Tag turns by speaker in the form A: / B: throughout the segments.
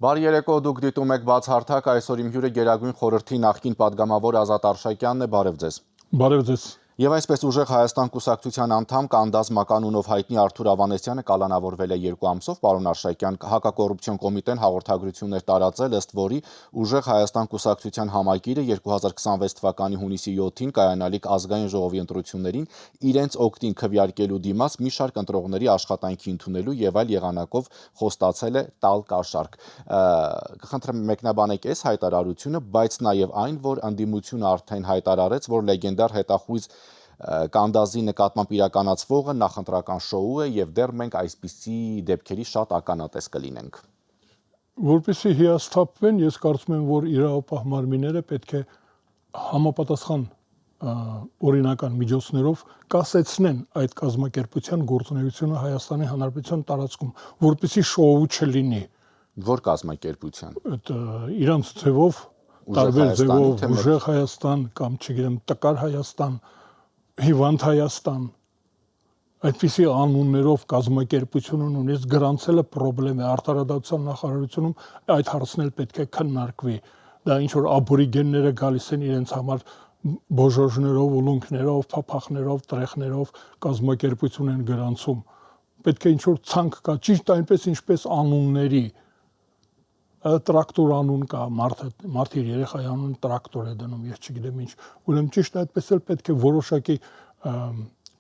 A: Բարի երեկո, դուք դիտում եք բացահարթակ, այսօր իմ հյուրը Գերագույն խորհրդի նախկին падգամավոր Ազատ Արշակյանն է, բարև ձեզ։
B: Բարև ձեզ։
A: Եվ այսպես ուժեղ Հայաստան կուսակցության անդամ Կանդազ մականունով հայտնի Արթուր Ավանեսյանը կալանավորվել է 2 ամսով, պարոն Արշակյան, հակակոռուպցիոն կոմիտեն հաղորդագրություններ տարածել, ըստ որի ուժեղ Հայաստան կուսակցության համակիրը 2026 թվականի հունիսի 7-ին կայանալիք ազգային ժողովի ընտրություններին իրենց օգտին քվեարկելու դիմաց մի շարք ընտրողների աշխատանքի ընդունելու եւ այլ եղանակով խոստացել է տալ կաշառք։ Կխնդրեմ մեկնաբանեք այս հայտարարությունը, բայց նաեւ այն, որ ընդդիմությունը արդեն հայտարարեց, որ լեգենդար հետախույզ Կանդազի նկատմամբ իրականացվողը նախընտրական շոու է եւ դեռ մենք այսպիսի դեպքերի շատ ականատես կլինենք։
B: Որպեսզի հիասթափվեն, ես կարծում եմ, որ իրավապահ մարմինները պետք է համապատասխան օրինական միջոցներով կասեցնեն այդ կազմակերպության գործունեությունը Հայաստանի Հանրապետության տարածքում, որպեսզի շոու չլինի։
A: Որ կազմակերպության։
B: Այդ իրանց ձևով, տարբեր ձևով ուժեղ Հայաստան կամ չգիտեմ տկար Հայաստան, Հիվանդ Հայաստան, այդպիսի անուններով կազմակերպությունը նույնիսկ գրանցելը խնդրեմ է, արտարադատության նախարարությունում այդ հարցն էլ պետք է քննարկվի։ Դա ինչ որ աբորիգենները գալիս են իրենց համար բոժոժներով, ուլունքներով, փափախներով, տրեխներով կազմակերպություն են գրանցում։ Պետք է ինչ որ ցանկ կա, ճիշտ այնպես ինչպես անունների տրակտոր անուն կա, մարդի երեխայի անուն տրակտոր է դնում, ես չգիտեմ ինչ։ Ուրեմն ճիշտ այդպես էլ պետք է որոշակի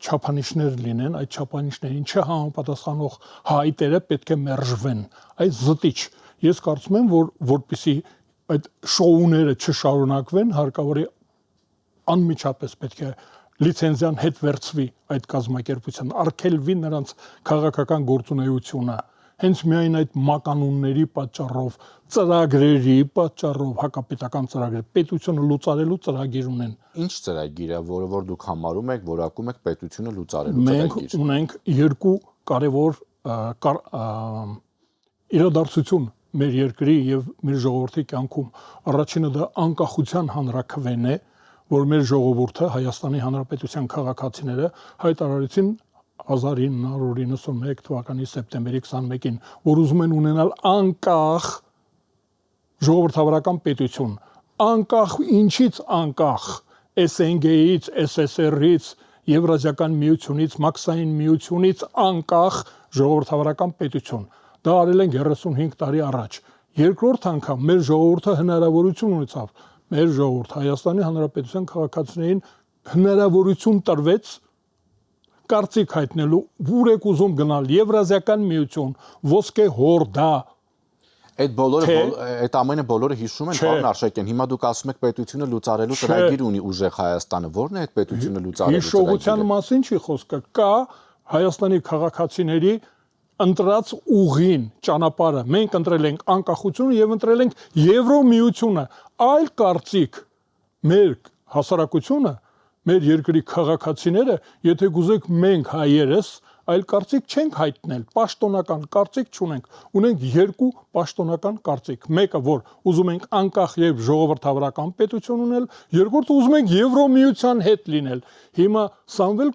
B: չափանիշներ լինեն, այդ չափանիշներին չհամապատասխանող հայտերը պետք է մերժվեն։ Այս զտիչ։ Ես կարծում եմ, որ որպեսզի այդ շոուները չշարունակվեն, հարկավոր է անմիջապես պետք է լիցենզիան հետ վերցվի այդ կազմակերպության, արգելվի նրանց քաղաքական գործունեությունը։ Հենց միայն այդ մականունների պատճառով, ծրագրերի պատճառով, հակապետական ծրագրեր, պետությունը լուծարելու ծրագիր ունեն։
A: Ինչ ծրագիր է, որ դուք համարում եք, որակում եք պետությունը լուծարելու ծրագիր։
B: Մենք ունենք երկու կարևոր իրադարձություն մեր երկրի եւ մեր ժողովրդի կյանքում։ Առաջինը դա անկախության հանրաքվեն է, որ մեր ժողովուրդը, Հայաստանի Հանրապետության քաղաքացիները հայտարարեցին 1991 թվականի սեպտեմբերի 21-ին, որ ուզում են ունենալ անկախ ժողովրդավարական պետություն, անկախ ինչից անկախ, SNG-ից, SSR-ից, Եվրազիական միությունից, Մաքսային միությունից անկախ ժողովրդավարական պետություն։ Դա արել են 35 տարի առաջ։ Երկրորդ անգամ մեր ժողովուրդը հնարավորություն ունեցավ, մեր ժողովուրդ Հայաստանի Հանրապետության քաղաքացիներին հնարավորություն տրվեց կարծիք հայտնելու, ուր եք ուզում գնալ, Եվրազիական միություն, ոսկե հորդա։
A: Այդ ամենը բոլորը հիշում են, պարոն Արշակյան, հիմա դուք ասում եք պետությունը լուծարելու ծրագիր ունի ուժեղ Հայաստանը, ո՞րն է այդ պետությունը լուծարելու ծրագիրը։
B: Հիշողության մասին չի խոսքը, կա Հայաստանի քաղաքացիների ընտրած ուղին, ճանապարհը, մենք ընտրել ենք անկախությունը եւ ընտրել ենք Եվրոմիությունը, այլ կարծիք մեր հասարակությունը, մեր երկրի քաղաքացիները, եթե գուզեք մենք հայերս, այլ կարծիք չենք հայտնել, պաշտոնական կարծիք չունենք, ունենք երկու պաշտոնական կարծիք, մեկը որ ուզում ենք անկախ եւ ժողովրդավարական պետություն ունել, երկրորդը ուզում ենք Եվրոմիության հետ լինել։ Հիմա Սամվել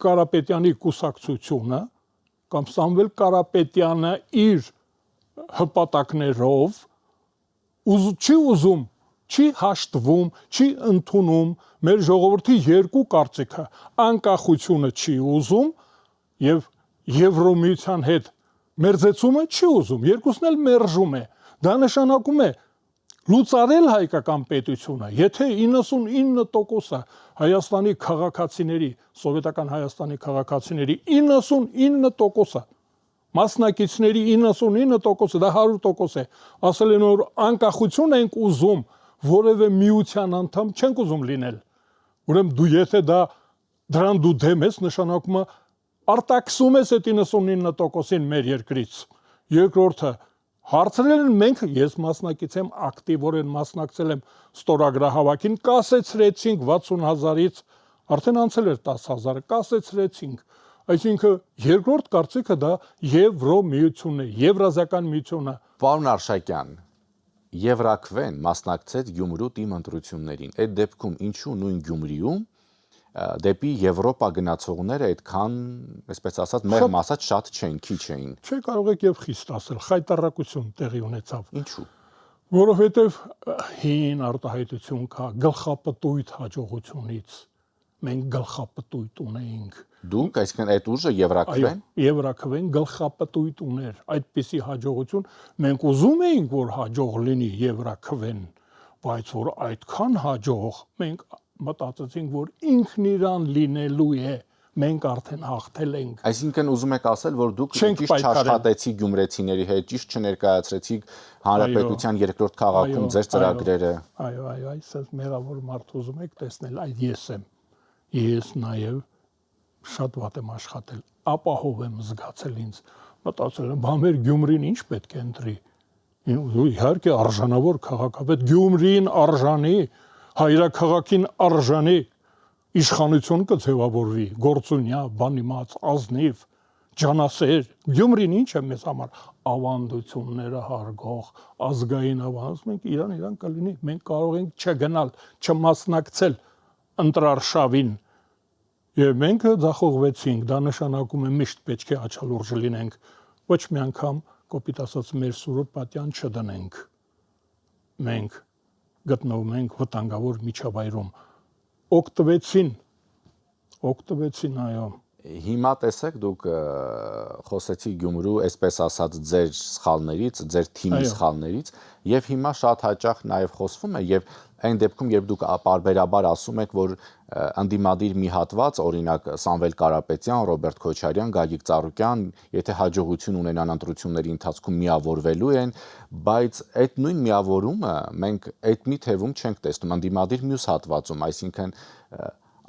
B: Կարապետյանի կուսակցությունը կամ Սամվել Կարապետյանը իր հպատակներով չի ուզում, չի հաշտվում, չի ընդունում մեր ժողովրդի երկու կարծիքը, անկախությունը չի ուզում եւ Եվրոմիության հետ մերձեցումը չի ուզում, երկուսն էլ մերժում է։ Դա նշանակում է լուծարել հայկական պետությունը, եթե 99%-ը Հայաստանի քաղաքացիների, սովետական Հայաստանի քաղաքացիների 99%-ը մասնակիցների 99%-ը, դա 100% է, ասել են որ անկախություն ենք ուզում, որևէ միության անդամ չենք ուզում լինել։ Ուրեմն դու եթե դրան դու դեմ ես, նշանակում է արտաքսում ես այդ 99%-ին մեր երկրից։ Երկրորդը հարցրել են մենք, ես մասնակից եմ, ակտիվորեն մասնակցել եմ ստորագրահավաքին, կասեցրեցինք 60,000-ից, արդեն անցել էր 10,000-ը, կասեցրեցինք։ Այսինքն երկրորդ կարծիքը դա Եվրոմիությունն է, Եվրազիական միությունը։
A: Պարոն Արշակյան, Եվրաքվեն մասնակցեց Գյումրու թիմ ընտրություններին։ Այդ դեպքում ինչու նույն Գյումրիում դեպի Եվրոպա գնացողները այդքան, այսպես ասած, մեղմ ասած շատ չեն, քիչ էին։
B: Չէ, կարող եք եւ խիստ ասել, խայտարակություն տեղի ունեցավ։
A: Ինչու՞։
B: Որովհետեւ հին արտահայտություն կա գլխապտույտ հաջողությունից։ Մենք գլխապտույտ ունեինք։
A: Դուք, այսինքն այդ ուժը Եվրաքվեն։
B: Եվրաքվեն գլխապտույտ ուներ, այդպիսի հաջողություն մենք ուզում էինք, որ հաջող լինի Եվրաքվեն, բայց որ այդքան հաջող մենք մտածեցինք, որ ինքն իրան լինելու է, մենք արդեն հաղթել ենք։
A: Այսինքն ուզում եք ասել, որ դուք ճիշտ չաշխատեցիք գյումրեցիների հետ, ճիշտ չներկայացրեցիք հանրապետության երկրորդ քաղաքում ձեր ծրագրերը։
B: Այո, այսպես մեղավոր մարդ ուզում եք տեսնել, այդ ես եմ։ Ես նաև շատ վատ եմ աշխատել, ապահով եմ զգացել ինձ, մտածել եմ, բա մեր Գյումրին ինչ պետք է ընտրի։ Իհարկե արժանավոր քաղաքապետ, Գյումրին արժանի, հայրաքաղաքին արժանի, իշխանություն կձևավորվի, գործունյա, բանիմաց, ազնիվ, ջանասեր, Գյումրին ինչ է մեզ համար, ավանդությունները հարգող, ազգային ավանդույթ, մենք իրան կլինի, մենք կարող ենք չգնալ, չմասնակցել ընտրարշավին, եւ մենք ձախողվեցինք, դա նշանակում է միշտ պետք է աչալուրջ լինենք, ոչ մի անգամ կոպիտ ասած մեր սուրը պատյան չդնենք։ Մենք գտնվում ենք վտանգավոր միջավայրում։ Օգտվեցին, այո։
A: Հիմա տեսեք, դուք խոսեցիք Գյումրու, այսպես ասած, ձեր սխալներից, ձեր թիմի սխալներից, եւ հիմա շատ հաճախ նաեւ խոսվում է եւ այն դեպքում, երբ դուք պարբերաբար ասում եք, որ ընդդիմադիր մի հատված, օրինակ Սամվել Կարապետյան, Ռոբերտ Քոչարյան, Գագիկ Ծառուկյան, եթե հաջողություն ունենան ընտրությունների ընթացքում միավորվելու են, բայց այդ նույն միավորումը մենք այդ մի թևում չենք տեսնում ընդդիմադիր մյուս հատվածում, այսինքն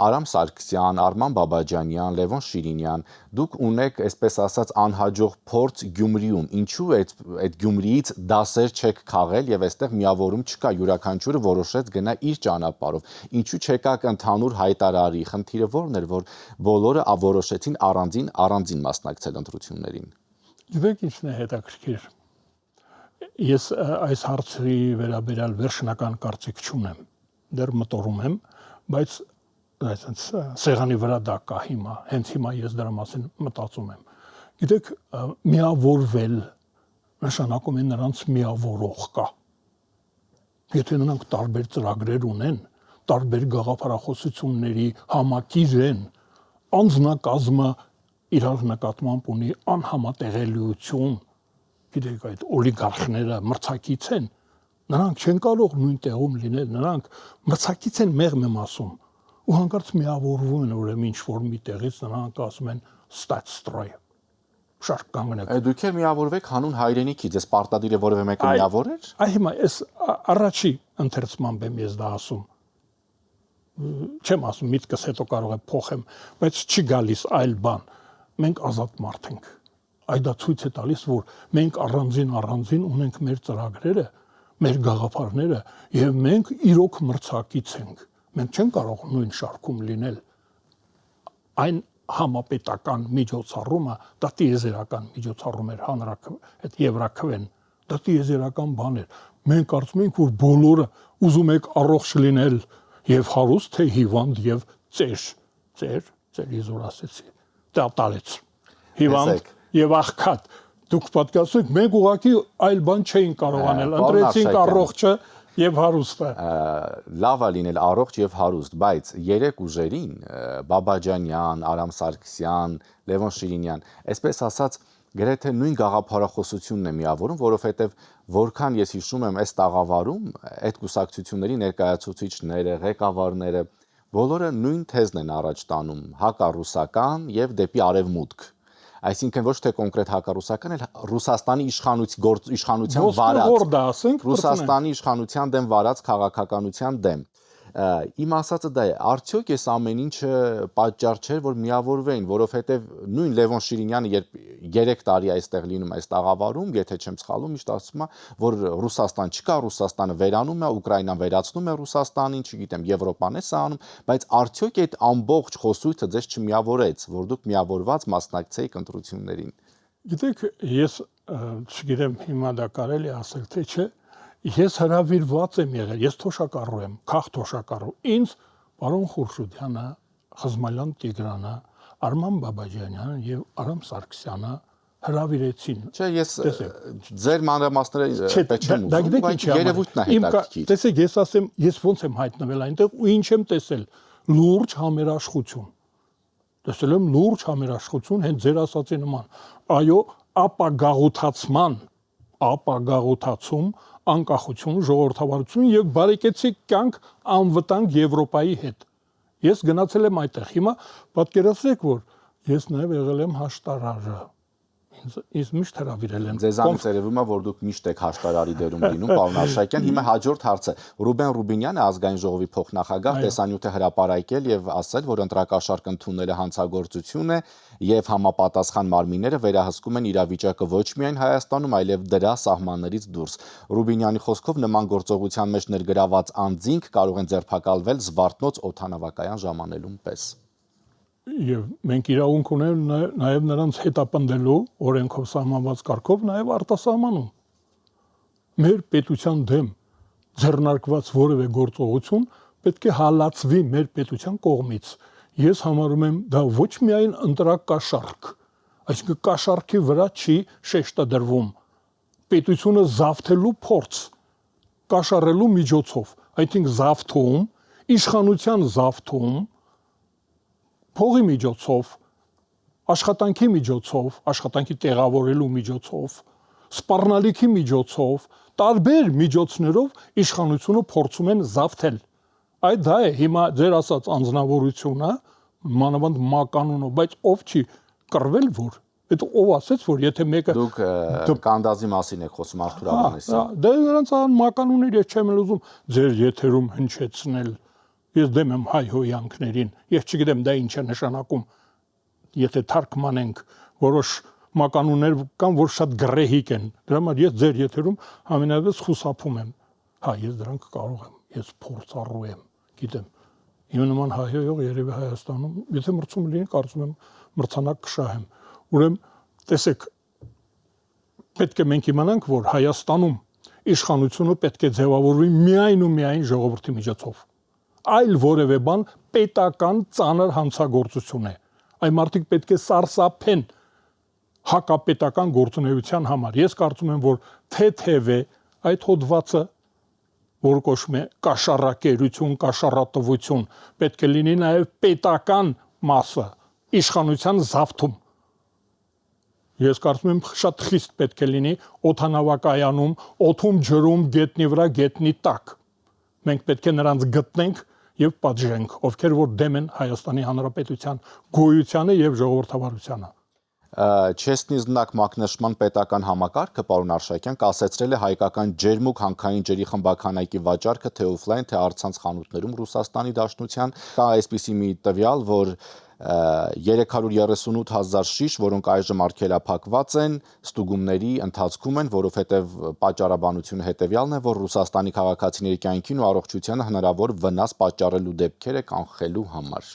A: Արամ Սարգսյան, Արման Բաբաջանյան, Լևոն Շիրինյան, դուք ունեք, այսպես ասած, անհաջող փորձ Գյումրիում, ինչու այդ Գյումրիից դասեր չեք քաղել եւ այստեղ միավորում չկա, յուրաքանչյուրը որոշեց գնա իր ճանապարհով, ինչու չեկաք ընդհանուր հայտարարի, խնդիրը ո՞րն էր, որ բոլորը որոշեցին առանձին մասնակցել ընտրություններին։
B: Գիտեք ինչն է հետաքրքիր։ Ես այս հարցի վերաբերյալ վերջնական կարծիք չունեմ, դեռ մտորում եմ, բայց այսինքն սեղանի վրա դա կա հիմա, հենց հիմա ես դրա մասին մտածում եմ։ Գիտեք, միավորվել նշանակում է նրանց միավորող կա։ Եթե նրանք տարբեր ծրագրեր ունեն, տարբեր գաղափարախոսությունների համակիր են, անձնակազմը իրար նկատմամբ ունի անհամատեղելիություն, գիտեք, այդ օլիգարխները մրցակից են, նրանք չեն կարող նույն տեղում լինել, նրանք մրցակից են մեղմ եմ ասում։ Ու հանկարծ միավորվում են, ուրեմն ինչ-որ մի տեղից նրանք ասում են ստատստրոյ։ Շարք կանգնեք։
A: Դուք էլ միավորվեք հանուն հայրենիքից, այս պարտադիր է որևէ մեկը միավորեր։
B: Այ հիմա այս առաջի ընթերցմամբ եմ ես դա ասում։ Չեմ ասում միտքս հետո կարող է փոխեմ, բայց չի գալիս այլ բան։ Մենք ազատ մարդ ենք։ Այդ դա ցույց է տալիս, որ մենք առանձին ունենք մեր ծրագրերը, մեր գաղափարները եւ մենք իրոք մրցակից ենք։ Մենք չենք կարող նույն շարքում լինել։ Այն համապետական միջոցառումը, դա տիեզերական միջոցառում էր այդ Եվրաքվեն, դա տիեզերական բան էր։ Մենք կարծում ենք, որ բոլորը ուզում եք առողջ լինել եւ հարուստ, թե հիվանդ եւ ծեր իզուր ասեցի։ Դա տարեց։ Հիվանդ եւ աղքատ։ Դուք պատկասեք, մենք ուղղակի այլ բան չէին կարող անել։ Ընտրեցինք առողջը եւ հարուստը։
A: Լավ է լինել առողջ եւ հարուստ, բայց երեք ուժերին Բաբաջանյան, Արամ Սարգսյան, Լևոն Շիրինյան, այսպես ասած, գրեթե նույն գաղափարախոսությունն է միավորում, որովհետեւ որքան ես հիշում եմ, այս տաղավարում այդ կուսակցությունների ներկայացուցիչները, ղեկավարները բոլորը նույն թեզն են առաջ տանում՝ հակառուսական եւ դեպի արևմուտք։ Այսինքն ոչ թե կոնկրետ հակառուսական, այլ Ռուսաստանի իշխանության վարած, Ռուսաստանի իշխանության դեմ վարած քաղաքականության դեմ։ Իմ ասածը դա է, արդյոք այս ամեն ինչը պատճառ չէր, որ միավորվեին, որովհետև նույն Լևոն Շիրինյանը, երբ 3 տարի այստեղ լինում է այս տաղավարում, եթե չեմ սխալվում, միշտ ասում է, որ Ռուսաստան չկա, Ռուսաստանը վերանում է, Ուկրաինան վերացնում է Ռուսաստանին, չգիտեմ, Եվրոպան է սա անում, բայց արդյոք այդ ամբողջ խոսույթը ձեզ չմիավորեց, որ դուք միավորված մասնակցեիք ընտրություններին։
B: Գիտեք, ես չգիտեմ հիմա դա կարելի ասել թե չէ, ես հրավիրված եմ եղել, ես թոշակառու եմ, քաղ թոշակառու։ Ինձ պարոն Խուրշուդյանը Խզմալյան Տիգրանը, Արման Բաբաջանյանը եւ Արամ Սարգսյանը հրավիրեցին։
A: Չէ, ես ձեր մանրամասները պետք չեմ ուզում, բայց երևույթն է հետաքրքիր։
B: Տեսեք, ես ասեմ, ես ոնց եմ հայտնվել այնտեղ ու ինչ եմ տեսել։ Լուրջ համերաշխություն։ Տեսել եմ լուրջ համերաշխություն հենց ձեր ասածի նման։ Այո, ապագաղութացում, անկախություն, ժողովրդավարություն եւ բարեկեցիկ կյանք անվտանգ Եվրոպայի հետ։ Ես գնացել եմ այդտեղ։ Հիմա պատկերացրեք, որ ես նաեւ եղել եմ հաշտարարը։ Ինձ միշտ հրավիրել են։
A: Ձեզանից երևում է, որ դուք միշտ եք հաշտարարի դերում լինում, պարոն Արշակյան։ Հիմա հաջորդ հարցը։ Ռուբեն Ռուբինյանը, ազգային ժողովի փոխնախագահ, տեսանյութ է հրապարակել եւ ասել, որ ընտրակաշառք ընդունելը հանցագործություն է եւ համապատասխան մարմինները վերահսկում են իրավիճակը ոչ միայն Հայաստանում, այլև դրա սահմաններից դուրս։ Ռուբինյանի խոսքով նման գործողության մեջ ներգրաված անձինք կարող են ձերբակալվել Զվարթնոց օդանավակայան ժամանելուն պես։
B: Եվ մենք իրավունք ունենք նաև նրանց հետապնդելու օրենքով սահմանված կարգով նաև արտասահմանում։ Մեր պետության դեմ ձեռնարկված որևէ գործողություն պետք է հալածվի մեր պետության կողմից։ Ես համարում եմ դա ոչ միայն ընտրակաշառք, այսինքն կաշառքի վրա չի շեշտը դրվում։ Պետությունը զավթելու փորձ կաշառելու միջոցով, այսինքն զավթում, իշխանության զավթում, փողի միջոցով, աշխատանքի միջոցով, աշխատանքի տեղավորելու միջոցով, սպառնալիքի միջոցով, տարբեր միջոցներով իշխանությունը փորձում են զավթել։ Այդ դա է հիմա ձեր ասած անձնավորությունը, մանավանդ մականունով, բայց ով չի կռվել որ։ Այդ ով ասեց, որ եթե մեկը
A: դուք կանդազի մասին եք խոսում Արթուր Ավանեսյան։
B: Դա նրանց մականուններ ես չեմ լուզում ձեր եթերում հնչեցնել։ Ես դեմ եմ հայ հոյանքներին, ես չգիտեմ դա ինչ է նշանակում, եթե թարգմանենք որոշ մականուններ կան, որ շատ գրեհիկ են, դրա համար ես ձեր եթերում համենայնիվս խուսափում եմ, հա ես դրանք կարող եմ, ես փորձառու եմ, գիտեմ, իմ նման հայհոյող երևի Հայաստանում, եթե մրցում լինի, կարծում եմ մրցանակ կշահեմ, ուրեմն տեսեք, պետք է մենք իմանանք, որ Հայաստանում իշխանությունը պետք է ձևավորվի միայն ու միայն ժողովրդի միջոցով։ Այլ որևէ բան պետական ծանր հանցագործություն է։ Այն մարդիկ պետք է սարսափեն հակապետական գործունեության համար։ Ես կարծում եմ, որ թեթև է այդ հոդվածը, որ կոչվում է կաշառակերություն, կաշառատվություն, պետք է լինի նաև պետական մասը, իշխանության զավթում։ Ես կարծում եմ շատ խիստ պետք է լինի օդանավակայանում, օդում ջրում, գետնի վրա, գետնի տակ։ Մենք պետք է նրանց գտնենք եւ պատժենք, ովքեր որ դեմ են Հայաստանի Հանրապետության գոյությանը եւ ժողովրդավարությանը։
A: Չեստնի զնակ մակնշման պետական համակարգը, պարոն Արշակյան, կասեցրել է հայկական ջերմուկ հանքային ջրի խմբաքանակի վաճառքը թե օֆլայն, թե առցանց խանութներում Ռուսաստանի Դաշնության։ Կա այսպիսի մի տվյալ, որ 338,000 շիշ, որոնք այժմ արգելափակված են, ստուգումների ընթացքում են, որովհետև պատճառաբանությունը հետևյալն է, որ Ռուսաստանի քաղաքացիների կյանքին ու առողջությանը հնարավոր վնաս պատճառելու դեպքերը կանխելու համար։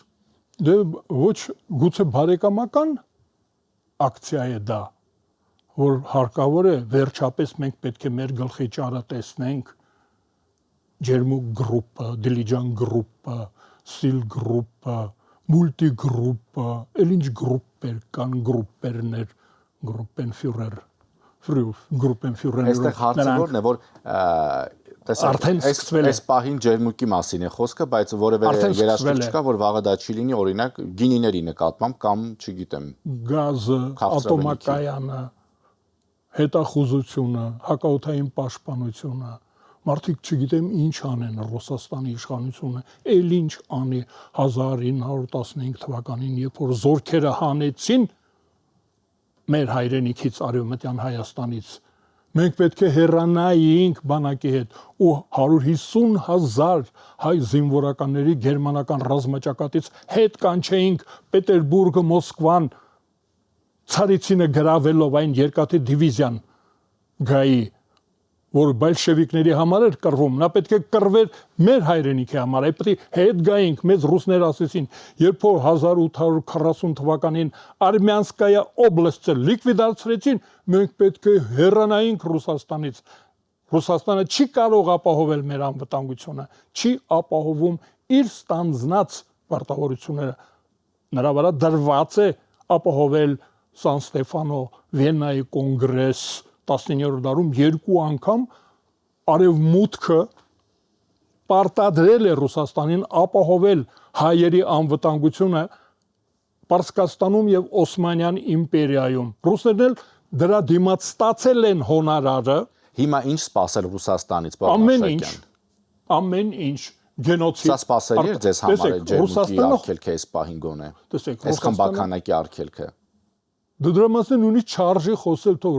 B: Դե ոչ գուցե բարեկամական ակցիա է դա, որ հարկավոր է վերջապես մենք պետք է մեր գլխի ճարը տեսնենք ջերմուկ գրուպը, դիլիջան գրուպը, սիլ գրուպը, մուլտի գրուպը, էլ ինչ գրուպեր կան, գրուպերներ, գրուպենֆյուրեր,
A: այստեղ հարցը որն է, որ տեսեք, այս պահին ջերմուկի մասին է խոսքը, բայց որևէ երաշխիք չկա, որ վաղը դա չի լինի, օրինակ գինիների նկատմամբ կամ, չգիտեմ,
B: գազը, ատոմակայանը, հետախուզությունը, հակաօդային պաշտպանությունը, մարդիկ չգիտեմ ինչ անեն Ռուսաստանի իշխանությունը, էլ ինչ անի 1915 թվականին, երբ որ զորքերը հանեցին մեր հայրենիքից արևմտյան Հայաստանից, մենք պետք է հեռանայինք բանակի հետ ու 150,000 հայ զինվորականների գերմանական ռազմաճակատից հետ կանչեինք Պետերբուրգը, Մոսկվան, Ցարիցինը գրավելով այն երկաթի դիվիզիան գայի, որ բոլշևիկների համար էր կռվում, նա պետք է կռվեր մեր հայրենիքի համար, այդ պետք է հետ գայինք, մեզ ռուսներ ասեցին, երբ որ 1840 թվականին Արմյանսկայա օբլաստը լիկվիդացրեցին, մենք պետք է հեռանայինք Ռուսաստանից։ Ռուսաստանը չի կարող ապահովել մեր անվտանգությունը, չի ապահովում իր ստանձնած պարտավորությունները նրա վրա դրված է ապահովել Սան Ստեֆանո Վիեննայի կոնգրես 19-րդ դարում 2 անգամ արևմուտքը պարտադրել է Ռուսաստանին ապահովել հայերի անվտանգությունը Պարսկաստանում եւ Օսմանյան իմպերիայում։ Ռուսներն էլ դրա դիմաց ստացել են հոնորարը։
A: Հիմա ինչ սпасել Ռուսաստանից,
B: ամեն ինչ գենոցիդ։
A: Սա սпасելի էր ձեզ համար է ջերմուկի արգելքը այս պահին գոնե։
B: Տեսեք,
A: այս խմբականակի արգելքը։
B: Դրամասն ունի չարժի խոսել թող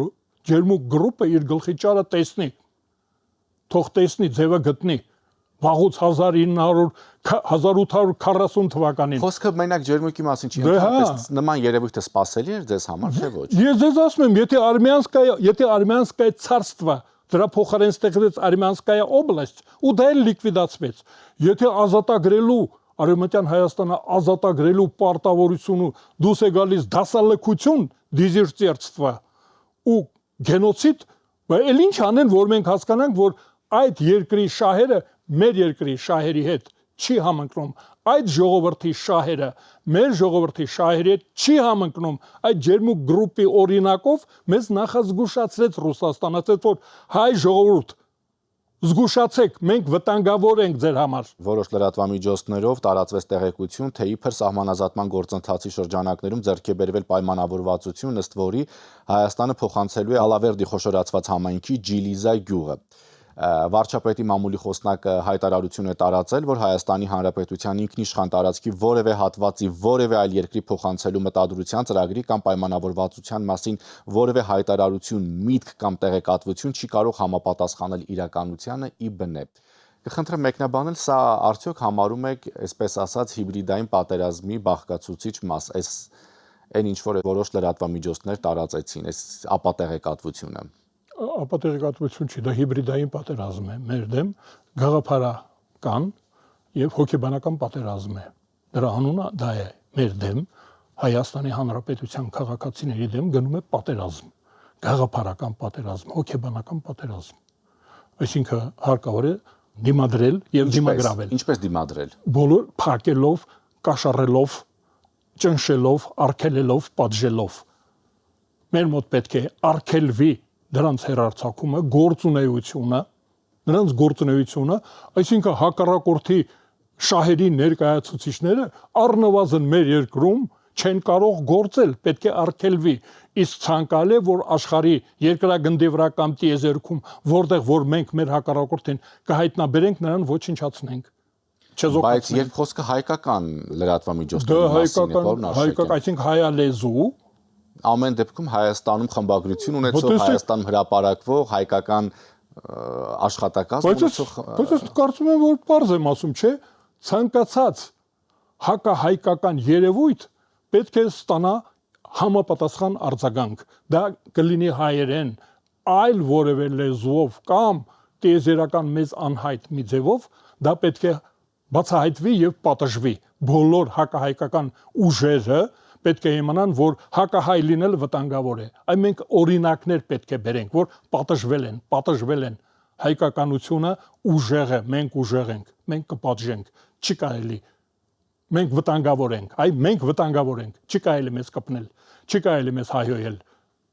B: ջերմուկ գրուպը իր գլխի ճարը տեսնի։ Թող տեսնի, ձևը գտնի։ Վաղուց 1840 թվականին։
A: Խոսքը մենակ ջերմուկի մասին չի, ընդհանրապես նման երևույթը սпасելի էր ձեզ համար, թե ոչ։
B: Ես ձեզ ասում եմ, եթե Արմյանսկայա царство դրա փոխարեն ստեղծեց Արմյանսկայա օբլաստ, ու դա էլ լիկվիդացվեց։ Եթե ազատագրելու Արևմտյան Հայաստանը ազատագրելու պարտավորությունը դուրս է գալիս դասալքություն, դիզերտիրство ու գենոցիդ, բայց ինչ անեն, որ մենք հասկանանք, որ այդ երկրի շահերը մեր երկրի շահերի հետ չի համընկնում, այդ ժողովրդի շահերը մեր ժողովրդի շահերի հետ չի համընկնում, այդ ջերմուկ գրուպի օրինակով մեզ նախազգուշացրեց Ռուսաստանը, ասեց որ հայ ժողովուրդ զգուշացեք, մենք վտանգավոր ենք ձեր համար։
A: Որոշ լրատվամիջոցներով տարածվեց տեղեկություն, թե իբր սահմանազատման գործընթացի շրջանակներում ձեռք է բերվել պայմանավորվածություն, ըստ որի Հայաստանը փոխանցելու է Ալավերդի խոշորացված համայնքի Ջիլիզա գյուղը։ Վարչապետի մամուլի խոսնակը հայտարարություն է տարածել, որ Հայաստանի Հանրապետության ինքնիշխան տարածքի որևէ հատվածի որևէ այլ երկրի փոխանցելու մտադրության ծրագրի կամ պայմանավորվածության մասին որևէ հայտարարություն, միտք կամ տեղեկատվություն չի կարող համապատասխանել իրականությանը ի բնե։ Կխնդրեմ մեկնաբանել, սա արդյոք համարում եք, այսպես ասած, հիբրիդային պատերազմի բաղկացուցիչ մաս, այն ինչ որ որոշ լրատվամիջոցներ տարածեցին, այս ապատեղեկատվությունը։
B: Ապատեղեկատվություն չի, դա հիբրիդային պատերազմ է, մեր դեմ գաղափարական եւ հոգեբանական պատերազմ է։ Դրա անունը դա է, մեր դեմ Հայաստանի Հանրապետության քաղաքացիների դեմ գնում է պատերազմ, գաղափարական պատերազմ, հոգեբանական պատերազմ։ Այսինքն հարկավոր է դիմադրել եւ դիմագրավել։
A: Ինչպես դիմադրել։
B: Բոլոր փակելով, կաշառելով, ճնշելով, արգելելով, պատժելով։ Մեր մոտ պետք է արգելվի դրանց հերարցակումը, գործունեությունը, այսինքն հակառակորդի շահերի ներկայացուցիչները առնվազն մեր երկրում չեն կարող գործել, պետք է արգելվի, իսկ ցանկալի է, որ աշխարհի երկրագնդի վրա կամ տիեզերքում, որտեղ որ մենք մեր հակառակորդին կհայտնաբերենք, նրան ոչնչացնենք։
A: Բայց երբ խոսքը հայկական լրատվամիջոցների մասին է, որն
B: հայկական, այսինքն հայալեզու
A: ամեն դեպքում Հայաստանում խմբագրություն ունեցող, Հայաստանում հրապարակվող հայկական աշխատակազմ ունեցող։
B: Բայց ես կարծում եմ, որ պարզ եմ ասում, չէ, ցանկացած հակահայկական երևույթ պետք է ստանա համապատասխան արձագանք։ Դա կլինի հայերեն, այլ որևէ լեզվով կամ տիեզերական մեծ անհայտ մի ձևով, դա պետք է բացահայտվի եւ պատժվի։ Բոլոր հակահայկական ուժերը պետք է իմանան, որ հակահայ լինել վտանգավոր է։ Այ մենք օրինակներ պետք է բերենք, որ պատժվել են։ Հայկականությունը ուժեղ է, մենք ուժեղ ենք, մենք կպատժենք, չի կարելի։ Մենք վտանգավոր ենք, մենք վտանգավոր ենք, չի կարելի մեզ կպնել, չի կարելի մեզ հայհոյել։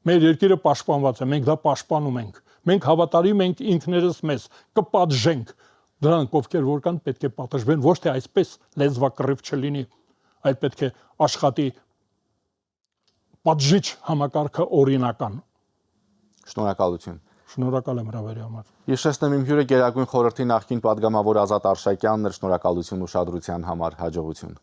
B: Մեր երկիրը պաշտպանված է, մենք դա պաշտպանում ենք։ Մենք հավատարիմ ենք ինքներս մեզ, կպատժենք։ Դրանք ովքեր որ կան պետք է պատժվեն, ոչ թե այսպես լեզվակռիվ չլինի, այլ պետք է աշխատի պատժիչ համակարգը օրինական։
A: Շնորհակալություն։
B: Շնորհակալ եմ հրավերի համար։
A: Հիշեցնեմ իմ հյուրը Գերագույն խորհրդի նախկին պատգամավոր Ազատ Արշակյանն էր, շնորհակալություն ուշադրության համար, հաջողություն։